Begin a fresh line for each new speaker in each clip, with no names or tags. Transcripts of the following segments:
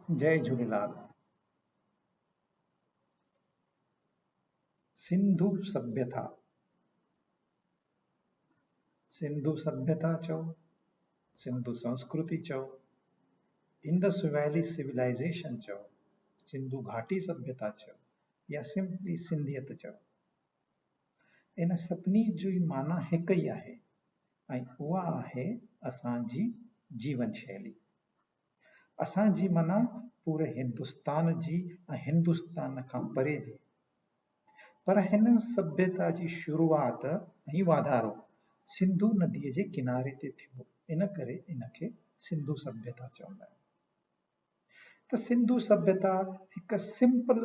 जय झूलेलाल। सिंधु सभ्यता, सिंधु सभ्यता चओ, सिंधु संस्कृति चओ, इंडस वैली सिविलाइजेशन चओ, सिंधु घाटी सभ्यता चओ, या सिंपली सिंधियत चओ, इन सभिनी जी माना हिक ई आहे ऐं उहा आहे असांजी जीवन शैली। असांजी माना पूरे हिंदुस्तान जी ऐं हिंदुस्तान खां परे बि। पर हिन सभ्यता जी शुरूआत ऐं वाधारो सिंधु नदीअ जे किनारे ते थियो, इन करे इनखे सिंधु सभ्यता चवंदा आहिनि। त सिंधु सभ्यता हिक सिंपल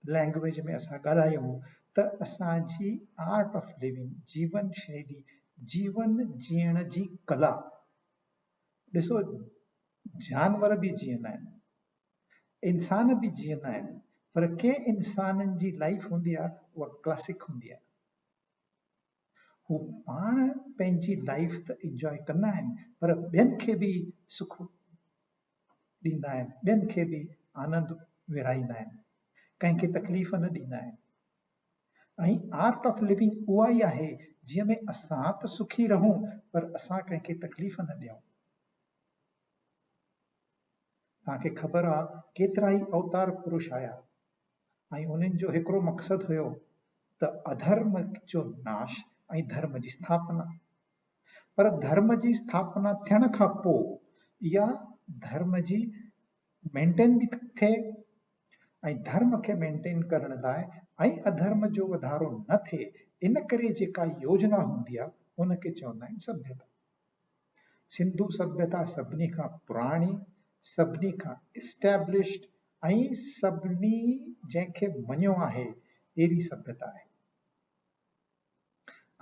लैंग्वेज में असां ॻाल्हायूं त असांजी आर्ट ऑफ लिविंग, जीवन शैली, जीवन जीअण जी कला। ॾिसो, जानवर बि जीअंदा आहिनि, इंसान बि जीअंदा आहिनि, पर के इंसाननि जी लाइफ हूंदी आहे उहा क्लासिक हूंदी आहे। हू पाण पंहिंजी लाइफ त इंजॉय कंदा आहिनि, पर ॿियनि खे बि सुख ॾींदा आहिनि, ॿियनि खे बि आनंद विराईंदा आहिनि, कंहिंखे तकलीफ़ न ॾींदा आहिनि। ऐं आर्ट ऑफ लिविंग उहा ई आहे जीअं में असां त सुखी रहूं पर असां कंहिंखे तकलीफ़ न ॾियूं। तव्हांखे ख़बर आहे केतिरा ई अवतार पुरुष आया ऐं उन्हनि जो हिकिड़ो मक़सदु हुयो त अधर्म जो नाश ऐं धर्म जी स्थापना। पर धर्म जी स्थापना थियण खां पोइ इहा धर्म जी मेंटेन बि थिए ऐं धर्म खे मेंटेन करण लाइ ऐं अधर्म जो वधारो न थिए, इन करे जेका योजना हूंदी आहे उनखे चवंदा आहिनि सभ्यता। सिंधु सभ्यता सभिनी खां पुराणी, सभिनी खां इस्टेब्लिश्ड ऐं सभिनी जंहिंखे मञियो आहे अहिड़ी सभ्यता आहे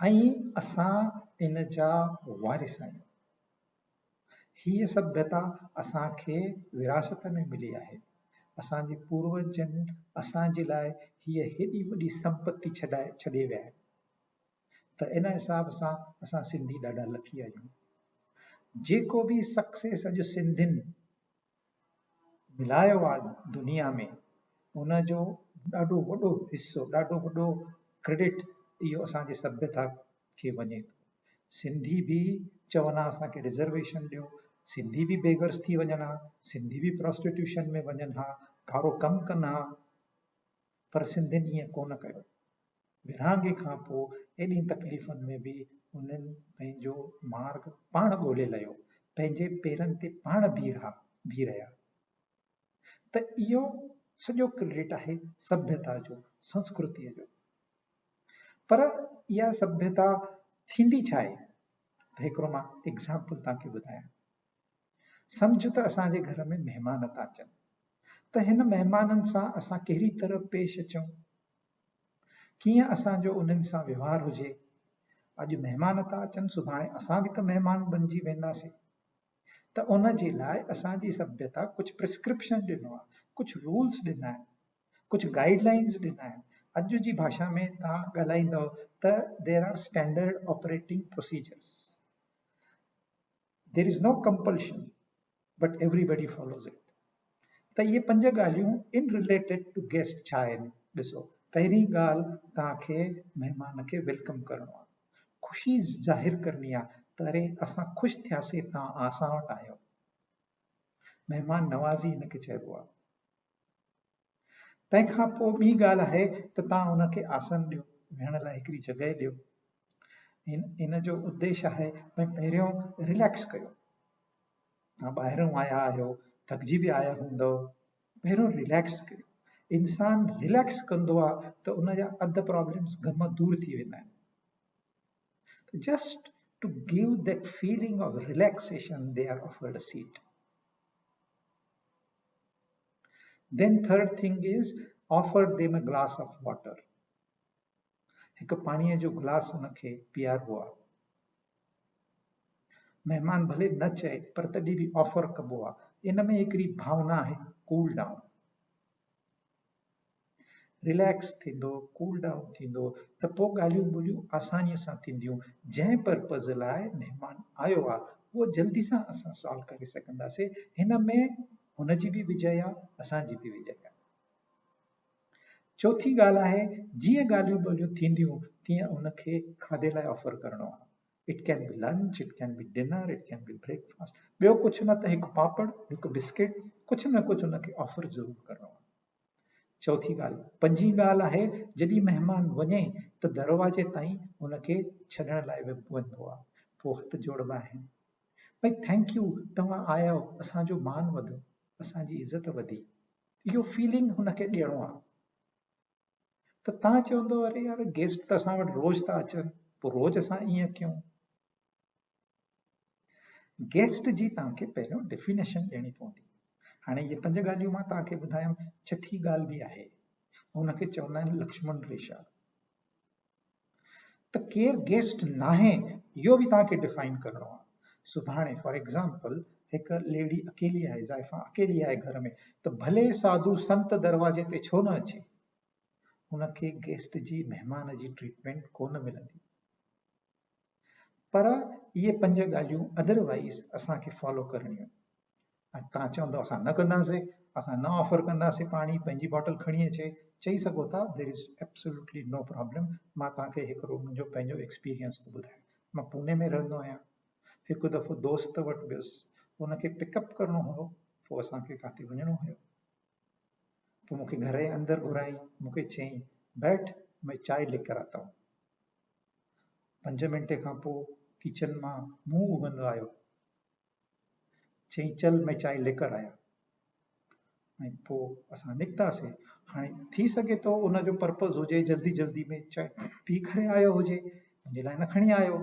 ऐं असां इन जा वारिस आहियूं। हीअ सभ्यता असांखे विरासत में मिली आहे। असांजे पूर्वजनि असांजे लाइ हीअ हेॾी वॾी संपत्ति छॾे विया आहिनि, त इन हिसाब सां असां सिंधी ॾाढा लकी आहियूं। जेको बि सक्सेस अॼु सिंधियुनि मिलायो आहे दुनिया में, उनजो ॾाढो वॾो हिसो, ॾाढो वॾो क्रेडिट इहो असांजे सभ्यता खे वञे थो। सिंधी बि चवनि हा असांखे रिज़र्वेशन ॾियो, सिंधी बि बेगर्स थी वञनि हा, सिंधी बि प्रोस्टिट्यूशन में वञनि हा, कारो कमु कनि हा, पर सिंधियुनि ईअं कोन कयो। विरहाङे खां पोइ एॾी तकलीफ़ुनि में बि उन्हनि पंहिंजो मार्ग पाण ॻोल्हे लयो, पंहिंजे पेरनि ते पाण बीह रहिया। त इहो सॼो क्रेडिट आहे सभ्यता जो, संस्कृतीअ जो। पर इहा सभ्यता थींदी छा आहे? त हिकिड़ो मां एग्ज़ाम्पल तव्हांखे ॿुधायां। सम्झ त असांजे घर में महिमान था अचनि, त हिन महिमाननि सां असां कहिड़ी तरह पेश अचूं, कीअं असांजो उन्हनि सां व्यवहार हुजे। अॼु महिमान था अचनि, सुभाणे असां बि त महिमान बणिजी वेंदासीं। त उन जे लाइ असांजी सभ्यता कुझु प्रिस्क्रिप्शन ॾिनो आहे, कुझु रूल्स ॾिना आहिनि, कुझु गाइडलाइंस ॾिना आहिनि। अॼु जी भाषा में तव्हां ॻाल्हाईंदव त there are standard operating procedures. There is no compulsion but everybody follows it. त इहे 5 ॻाल्हियूं इन रिलेटेड टू गेस्ट छा आहिनि? ॾिसो, पहिरीं ॻाल्हि, तव्हांखे महिमान खे वेलकम करणो आहे, ख़ुशी ज़ाहिर करणी आहे त अरे असां ख़ुशि थियासीं तव्हां असां वटि आहियो। महिमान नवाज़ी हिनखे चइबो आहे। तंहिंखां पोइ ॿी ॻाल्हि आहे त तव्हां हुनखे आसन ॾियो, वेहण लाइ हिकिड़ी जॻह ॾियो। इन जो उद्देश्य आहे भई पहिरियों रिलैक्स कयो। तव्हां ॿाहिरों आया आहियो, थकिजी बि आया हूंदव, पहिरियों रिलैक्स कयो। इंसान रिलैक्स कंदो आहे त उनजा अध प्रॉब्लम्स गम दूर थी वेंदा आहिनि। Just to give that feeling of relaxation they are offered a seat. Then third thing is offer them a glass of water. हिकु पाणीअ जो गिलास हुनखे पीआरिबो आहे। महिमान भले न चए पर तॾहिं बि ऑफर कबो आहे। इन में हिकिड़ी भावना आहे कूल डाउन। रिलैक्स थींदो, कूल डाउन थींदो, त पोइ ॻाल्हियूं ॿोलियूं आसानीअ सां थींदियूं। जंहिं पर्पज़ लाइ महिमान आयो आहे उहो जल्दी सां असां सॉल्व करे सघंदासीं। हिन में हुनजी बि विजय आहे, असांजी बि विजय आहे। चौथी ॻाल्हि आहे, जीअं ॻाल्हियूं ॿोलियूं थींदियूं तीअं उनखे खाधे लाइ ऑफर करणो आहे। इट कैन बि लंच, इट कैन बि डिनर, इट कैन बि ब्रेकफास्ट, ॿियो कुझु न त हिकु पापड़, हिकु बिस्किट, कुझु न कुझु उनखे ऑफर ज़रूरु करणो आहे। चौथी ॻाल्हि। पंजी ॻाल्हि आहे, जॾहिं महिमान वञे त दरवाजे ताईं उनखे छॾण लाइ वञिबो आहे, पोइ हथ जोड़बा आहिनि, भई थैंक यू, तव्हां आयो, असांजो मान वधो, असांजी इज़त वधी, इहो फीलिंग हुनखे ॾियणो आहे। त तव्हां चवंदो, अरे यार गेस्ट त असां वटि रोज़ था अचनि, पोइ रोज़ असां ईअं कयूं। गेस्ट जी तव्हांखे पहिरियों डेफिनेशन ॾियणी पवंदी। हाणे इहे 5 ॻाल्हियूं मां तव्हांखे ॿुधायमि, छठी ॻाल्हि बि आहे, हुनखे चवंदा आहिनि लक्ष्मण रेखा। त केरु गेस्ट नाहे इहो बि तव्हांखे डिफाइन करणो आहे। सुभाणे फॉर एग्जाम्पल हिकु लेडी अकेली आहे, ज़ाइफ़ा अकेली आहे घर में, त भले साधू संत दरवाजे ते छो न अचे, उनखे गेस्ट जी, महिमान जी ट्रीटमेंट कोन मिलंदी। पर इहे 5 ॻाल्हियूं अदरवाइज़ असांखे फॉलो करणियूं। तव्हां चवंदो असां न कंदासीं, असां न ऑफर कंदासीं पाणी, पंहिंजी बॉटल खणी अचे, चई सघो था, there is absolutely no problem. मां तव्हांखे हिकिड़ो मुंहिंजो पंहिंजो एक्सपीरियंस थो ॿुधायां। मां पुणे में रहंदो आहियां। हिकु दफ़ो दोस्त वटि वियुसि, उनखे पिकअप करणो हुयो, पोइ असांखे काथे वञिणो हुयो, पोइ मूंखे घर जे अंदरि घुराई, मूंखे चयईं बैठ, मैं चाय लेकर आता हूं। 5 मिंटे खां पोइ किचन मां मुंहुं उगंदो आयो, चई चल मैं चाय लेकर आया, ऐं पोइ असां निकितासीं। हाणे थी सघे थो उनजो पर्पज़ हुजे जल्दी जल्दी में चाय पी करे आयो हुजे, मुंहिंजे लाइ न खणी आयो।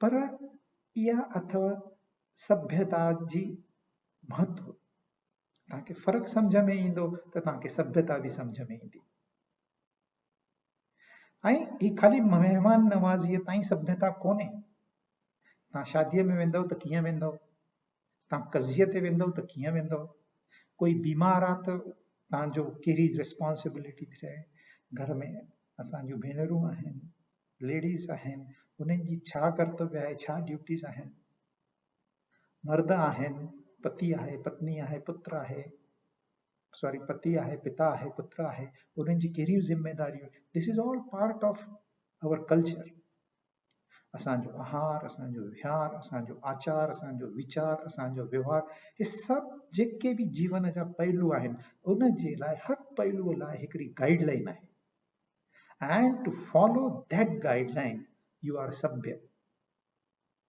पर इहा अथव सभ्यता जी महत्व। तव्हांखे फ़र्क़ु सम्झ में ईंदो त तव्हांखे सभ्यता बि सम्झ में ईंदी। ऐं ही खाली महिमान नवाज़ीअ ताईं सभ्यता कोन्हे। तव्हां शादीअ में वेंदव त कीअं वेंदव, तव्हां कज़ीअ ते वेंदव त कीअं वेंदव, कोई बीमार आहे त तव्हांजो कहिड़ी रिस्पॉन्सिबिलिटी थी रहे, घर में असांजूं भेनरूं आहिनि, लेडीज़ आहिनि, उन्हनि जी छा कर्तव्य आहे, छा ड्यूटीज़ आहिनि, मर्द आहिनि, पति आहे, पत्नी आहे, पुत्र आहे, सॉरी पति आहे, पिता आहे, पुत्र आहे, उन्हनि जी कहिड़ियूं ज़िम्मेदारियूं। This is all part of our culture. असांजो आहार, असांजो विहार, असांजो आचार, असांजो वीचार, असांजो व्यवहार, हे सभु जेके बि जीवन जा पहलू आहिनि, उन जे लाइ हर पहलूअ लाइ हिकिड़ी गाइडलाइन आहे। And to follow that guideline you are सभ्य,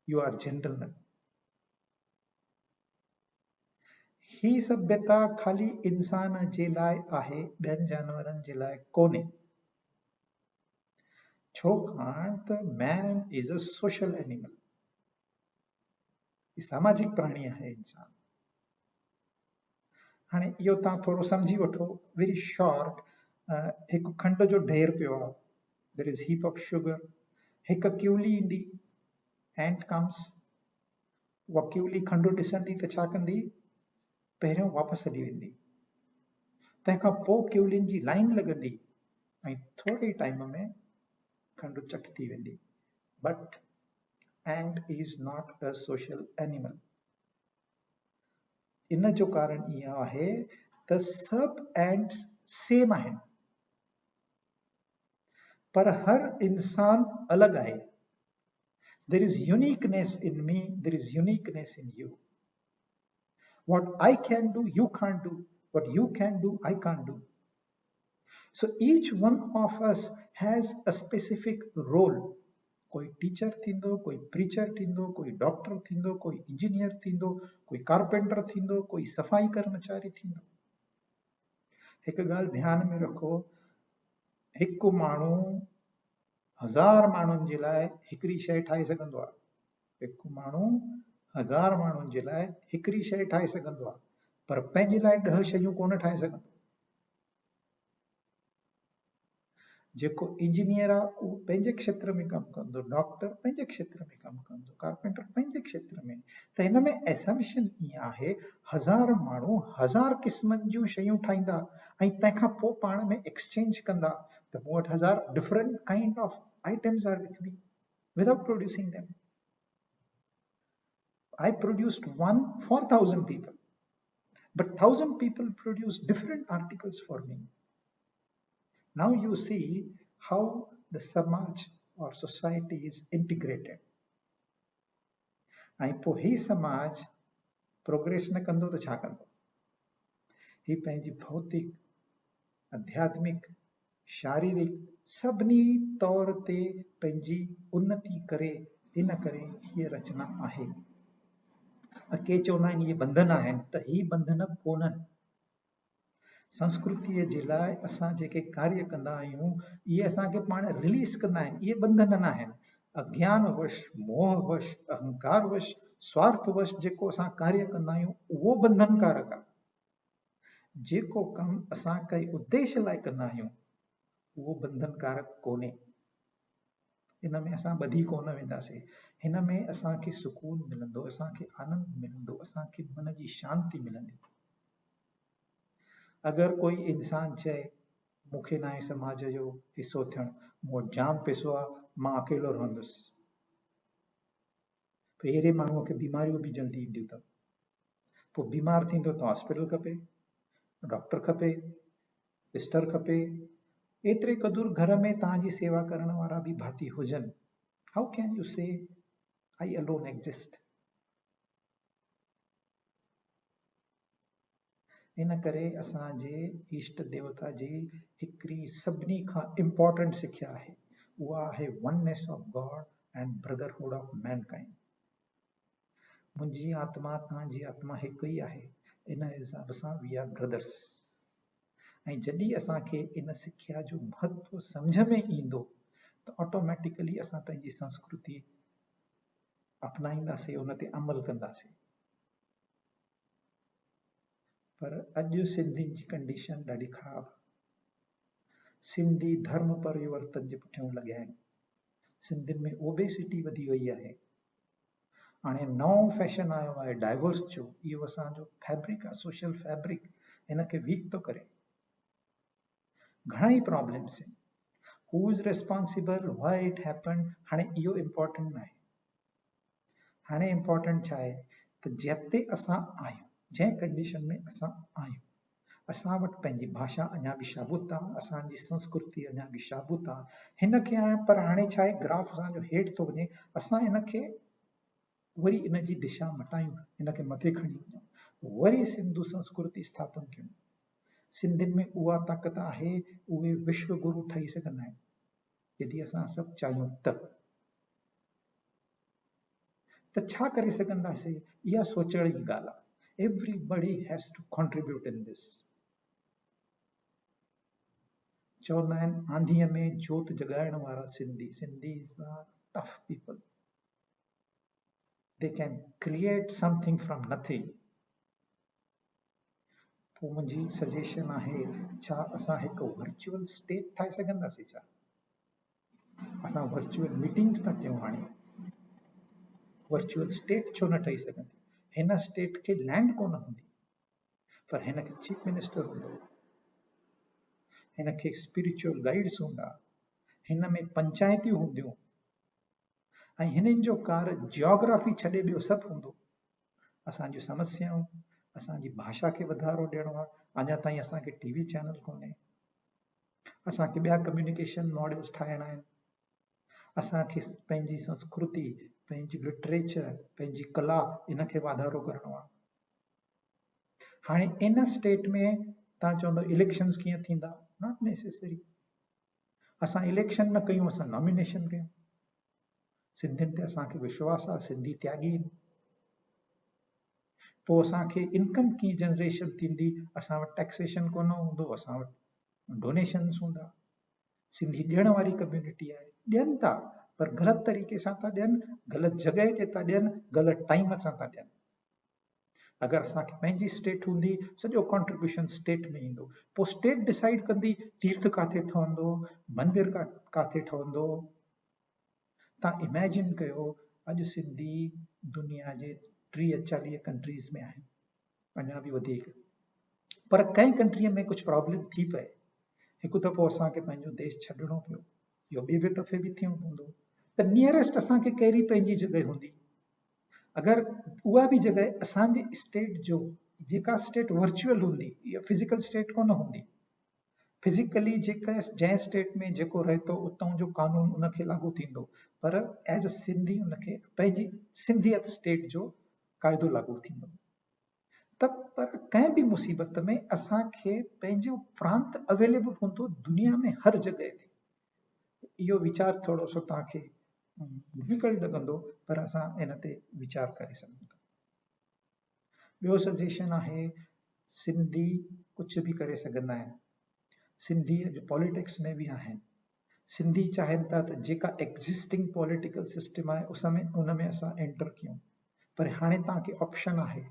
यू आर जेंटलमैन। ही सभ्यता खाली इंसान जे लाइ आहे, ॿियनि जानवरनि जे लाइ कोन्हे। छाकाणि त man is a social animal, सामाजिक प्राणी आहे इंसान। हाणे इहो तव्हां थोरो सम्झी वठो, वेरी शॉर्ट। हिकु खंड जो ढेर पियो आहे, there is heap of sugar, हिकु किवली ईंदी, एंट कम्स, उहा किवली खंडु ॾिसंदी त छा कंदी, पहिरियों वापसि हली वेंदी, तंहिंखां पोइ किवलियुनि जी लाइन लॻंदी ऐं थोरे टाइम में खंडु चखी वेंदी। But ant is not a social animal. इन जो कारण इहो आहे त सभु एंट्स सेम आहिनि, पर हर इंसान अलॻि आहे। There is uniqueness in me, there is uniqueness in you. What I can do, you can't do. What you can do, I can't do. So each one of us has a specific role. कोई teacher थींदो, कोई preacher थींदो, कोई doctor थींदो, कोई engineer थींदो, कोई carpenter थींदो, कोई सफ़ाई कर्मचारी थींदो। हिकु ॻाल्हि ध्यान में रखो, हिकु माण्हू 1000 माण्हुनि जे लाइ हिकिड़ी शइ ठाहे सघंदो आहे। हिकु माण्हू 1000 माण्हुनि जे लाइ हिकिड़ी शइ ठाहे सघंदो आहे, पर पंहिंजे लाइ 10 शयूं कोन ठाहे सघंदो। जेको इंजीनियर आहे उहो पंहिंजे क्षेत्र में कमु कंदो, डॉक्टर पंहिंजे क्षेत्र में कमु कंदो, कारपेंटर पंहिंजे क्षेत्र में। त हिन में एसम्पशन ईअं आहे, 1000 माण्हू 1000 क़िस्मनि जूं शयूं ठाहींदा ऐं तंहिंखां पोइ पाण में एक्सचेंज कंदा, त मूं वटि 1000 different kind of items are with me without producing them. I produced one for 1,000 people, but 1,000 people produce different articles for me. Now you see how the Samaj or society is integrated. ऐं पोइ ही समाज progress न कंदो त छा कंदो? ही पंहिंजी भौतिक, आध्यात्मिक, शारीरिक सभिनी तौर ते पंहिंजी उन्नति करे, इन करे हीअ रचना आहे। के चवंदा आहिनि इहे बंधन आहिनि, त ही बंधन कोन्हनि। संस्कृतीअ जे लाइ असां जेके कार्य कंदा आहियूं इहे असांखे पाण रिलीज़ कंदा आहिनि, इहे बंधन न आहिनि। अज्ञानवश, मोहवश, अहंकारवश, स्वार्थवश जेको असां कार्य कंदा आहियूं उहो बंधनकारक आहे। जेको कमु असां कंहिं उद्देश्य लाइ कंदा आहियूं उहो बंधनकारक कोन्हे। इन में असां ॿधी कोन वेंदासीं। हिन में असांखे सुकून मिलंदो, असांखे आनंद मिलंदो, असांखे मन जी शांति मिलंदी। अगरि कोई इंसान चए मूंखे न आहे समाज जो हिसो थियणु, मूं वटि जाम पैसो आहे, मां अकेलो रहंदुसि, पोइ अहिड़े माण्हूअ खे बीमारियूं बि जल्दी ईंदियूं अथव। पोइ बीमार थींदो त हॉस्पिटल खपे, डॉक्टर खपे, सिस्टर खपे। एतिरे क़दुरु घर में तव्हांजी सेवा करण वारा बि भाती हुजनि। हाउ कैन यू से आई अलोन एग्जिस्ट? इन करे असांजे इष्ट देवता जी हिकिड़ी सभिनी खां इम्पोर्टेंट सिख्या आहे, उहा आहे oneness of God and brotherhood of Mankind. मुंहिंजी आत्मा तव्हांजी आत्मा हिकु ई आहे, इन हिसाब सां वी आर ब्रदर्स। ऐं जॾहिं असांखे इन सिख्या जो महत्व सम्झ में ईंदो त ऑटोमेटिकली असां पंहिंजी संस्कृति अपनाईंदासीं, उन ते अमल कंदासीं। पर अॼु सिंधियुनि जी कंडीशन ॾाढी ख़राब आहे। सिंधी धर्म परिवर्तन जे पुठियां लॻिया आहिनि। सिंधियुनि में ओबेसिटी वधी वई आहे। हाणे नओं फैशन आयो आहे डाइवर्स जो, इहो असांजो फैब्रिक आहे, सोशल फैब्रिक, हिन खे वीक थो करे। घणेई प्रॉब्लम्स आहिनि। Who is responsible, why it happened, हाणे इहो इम्पोर्टेंट न आहे। हाणे इम्पोर्टेंट छा आहे त जिते असां आहियूं, जंहिं कंडीशन में असां आहियूं, असां वटि पंहिंजी भाषा अञा बि शाबूत आहे, असांजी संस्कृति अञा बि शाबूत आहे। हिन खे पर हाणे छा आहे, ग्राफ असांजो हेठि थो वञे, असां इन खे वरी इन जी दिशा मटायूं, इन खे मथे खणी वञूं, वरी सिंधु संस्कृति स्थापन कयूं। सिंधियुनि में उहा ताक़त आहे, उहे विश्व गुरु ठही सघंदा आहिनि यदि असां सभु चाहियूं त छा करे सघंदासीं, इहा सोचण जी ॻाल्हि आहे। Everybody has to contribute in this. चवंदा आहिनि आंधीअ में जोत जॻाइण वारा Sindhi, Sindhis are tough people, they can create something from nothing. पोइ मुंहिंजी सजेशन आहे, छा असां हिकु वर्चुअल स्टेट ठाहे सघंदासीं? छा असां वर्चुअल मीटिंग्स था कयूं? हाणे वर्चुअल स्टेट छो न ठही सघंदी? हिन स्टेट खे लैंड कोन हूंदी, पर हिन खे चीफ मिनिस्टर हूंदो, हिन खे स्पिरिचुअल गाइड्स हूंदा, हिन में पंचायतियूं हूंदियूं, ऐं हिननि जो कार्य जियोग्राफी छॾे ॿियो सभु हूंदो। असांजूं समस्याऊं, असांजी भाषा खे वधारो ॾियणो आहे। अञा ताईं असांखे टीवी चैनल कोन्हे, असांखे ॿिया कम्युनिकेशन मॉडल्स ठाहिणा आहिनि, असांखे पंहिंजी संस्कृति, पंहिंजी लिटरेचर, पंहिंजी कला, इन खे वाधारो करिणो आहे। हाणे इन स्टेट में तव्हां चवंदो इलेक्शन्स कीअं थींदा? Not necessary. असां इलेक्शन न कयूं, असां नॉमिनेशन कयूं। सिंधियुनि ते असांखे विश्वास आहे, सिंधी त्यागी आहिनि। पोइ असांखे इनकम कीअं जनरेशन थींदी? असां वटि टैक्सेशन कोन हूंदो, असां वटि डोनेशन्स हूंदा। सिंधी ॾियण वारी कम्युनिटी आहे, ॾियनि था, पर ग़लति तरीक़े सां था ॾियनि, ग़लति जॻह ते था ॾियनि, ग़लति टाइम सां था ॾियनि। अगरि असांखे पंहिंजी स्टेट हूंदी, सॼो कॉन्ट्रीब्यूशन स्टेट में ईंदो। पोइ स्टेट डिसाइड कंदी तीर्थ काथे ठहंदो, मंदिर काथे ठहंदो। तव्हां इमेजिन कयो, अॼु सिंधी दुनिया जे 30-40 कंट्रीज़ में आहिनि, अञा बि वधीक। पर कंहिं कंट्रीअ में कुझु प्रॉब्लम थी पए, हिकु दफ़ो असांखे पंहिंजो देश छॾिणो पियो, इहो ॿिए दफ़े बि थियणो पवंदो, त नियरेस्ट असांखे कहिड़ी पंहिंजी जॻह हूंदी? अगर उहा भी जगह असांजे स्टेट जो जेका स्टेट वर्चुअल हूंदी या फिजिकल स्टेट कोन हूंदी, फिजिकली जंहिं स्टेट में जेको रहे थो उतां जो कानून उनखे लागू थींदो, पर एज अ सिंधी उनखे पंहिंजी सिंधियत स्टेट जो क़ाइदो लागू थींदो। त पर कंहिं बि मुसीबत में असांखे पंहिंजो प्रांत अवेलेबल हूंदो दुनिया में हर जॻह ते। इहो वीचार थोरो सो तव्हांखे डिफिकल्ट लॻंदो, पर असां इन ते वीचार करे सघूं था। ॿियो सजेशन आहे, सिंधी कुझु बि करे सघंदा आहिनि। सिंधी अॼु पॉलिटिक्स में बि आहिनि। सिंधी चाहिनि था त जेका एग्ज़िस्टिंग पॉलिटिकल सिस्टम आहे उन में असां एंटर कयूं, पर हाणे तव्हांखे ऑप्शन आहे,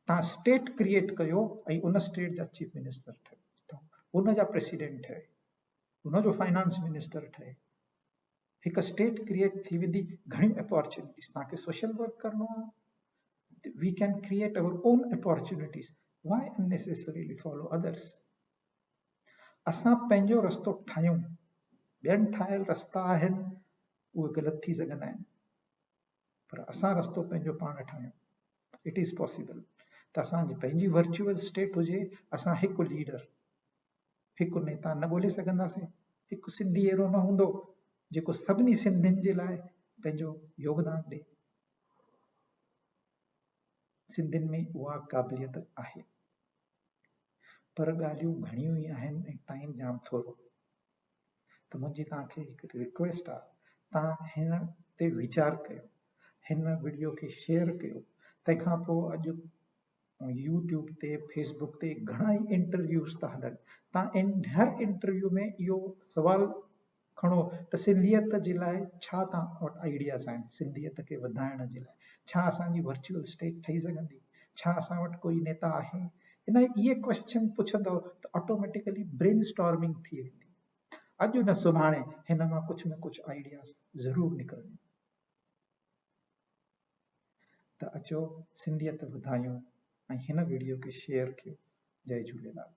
तव्हां स्टेट क्रिएट कयो ऐं उन स्टेट जा चीफ मिनिस्टर ठहियो, उन जा प्रेसिडेंट ठहे, उन जो फाइनेंस मिनिस्टर ठहे। हिकु स्टेट क्रिएट थी वेंदी, घणियूं अपॉर्चुनिटीज़ तव्हांखे सोशल वर्क करणो आहे। We can create our own opportunities. Why unnecessarily follow others? असां पंहिंजो रस्तो ठाहियूं, ॿियनि ठाहियल रस्ता आहिनि उहे ग़लति थी सघंदा आहिनि, पर असां रस्तो पंहिंजो पाण ठाहियूं। It is possible. त असांजी पंहिंजी वर्चुअल स्टेट हुजे, असां हिकु लीडर, हिकु नेता न ॻोल्हे सघंदासीं। हिकु सिंधी अहिड़ो न हूंदो जेको सभिनी सिंधियुनि जे लाइ पंहिंजो योगदान ॾे। सिंधियुनि में उहा क़ाबिलियत आहे, पर ॻाल्हियूं घणियूं ई आहिनि ऐं टाइम जाम थोरो। त मुंहिंजी तव्हांखे हिकु रिक्वेस्ट आहे, तव्हां हिन ते वीचार कयो, हिन वीडियो खे शेयर कयो। तंहिंखां पोइ अॼु यूट्यूब ते फेसबुक ते घणा ई इंटरव्यूज़ था हलनि, तव्हां हर इंटरव्यू में इहो सवाल खणो त सिंधियत जे लाइ छा तव्हां वटि आइडियाज़ आहिनि, सिंधियत खे वधाइण जे लाइ छा असांजी वर्चुअल स्टेट ठही सघंदी, छा असां वटि कोई नेता आहे। इन इहे क्वेश्चन पुछंदव त ऑटोमेटिकली ब्रेन स्टॉर्मिंग थी वेंदी। अॼु न सुभाणे हिन मां कुझु न कुझु आइडियाज़ ज़रूरु निकिरंदा। त अचो सिंधियत वधायूं ऐं हिन वीडियो खे शेयर कयो। जय झूलेलाल।